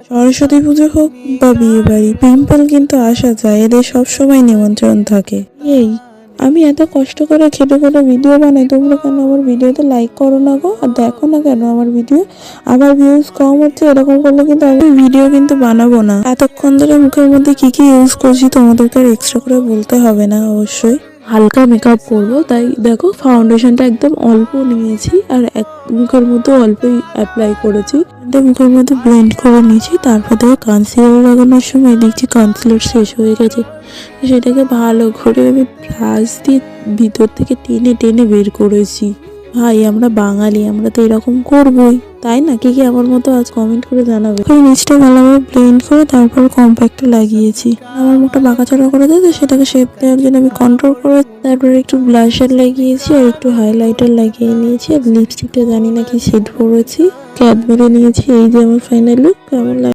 সরস্বতী পুজো হোক বা বিয়ে বাড়ি, পিম্পল কিন্তু আসা যায়, এদের সবসময় নিমন্ত্রণ থাকে। এই আমি এত কষ্ট করে খেটে করে ভিডিও বানাই, তোমরা কেন আমার ভিডিওতে লাইক করো না গো, আর দেখো না কেন আমার ভিডিও? আবার ভিউজ কম হচ্ছে, এরকম করলে কিন্তু আমি ভিডিও কিন্তু বানাবো না। এতক্ষণ ধরে মুখের মধ্যে কি কি ইউজ করছি তোমাদেরকে আর এক্সট্রা করে বলতে হবে না। অবশ্যই হালকা মেকআপ করবো, তাই দেখো ফাউন্ডেশনটা একদম অল্প নিয়েছি আর এক মুখের মধ্যে অল্পই অ্যাপ্লাই করেছি, মুখের মধ্যে ব্লেন্ড করে নিয়েছি। তারপর দেখো কনসিলার লাগানোর সময় দেখছি কনসিলার শেষ হয়ে গেছে, সেটাকে ভালো করে আমি ব্রাশ দিয়ে ভিতর থেকে টেনে টেনে বের করেছি। ভাই আমরা বাঙালি, আমরা তো এরকম করবোই, তাই না? কি কি আমার মতো আজ কমেন্ট করে জানাবে। নিচটা ভালোভাবে ব্লেন্ড করে তারপর কম্প্যাক্টে লাগিয়েছি। আমার মুখটা বাঁকাচড়া করে দেয়, তো সেটাকে শেপ দেওয়ার জন্য আমি কন্ট্রোল করে তারপরে একটু ব্লাশার লাগিয়েছি আর একটু হাইলাইটার লাগিয়ে নিয়েছি। আর লিপস্টিকটা জানি না কি শেড করেছি, ক্যাড মেরে নিয়েছি। এই যে আমার ফাইনাল লুক। কেমন লাগে?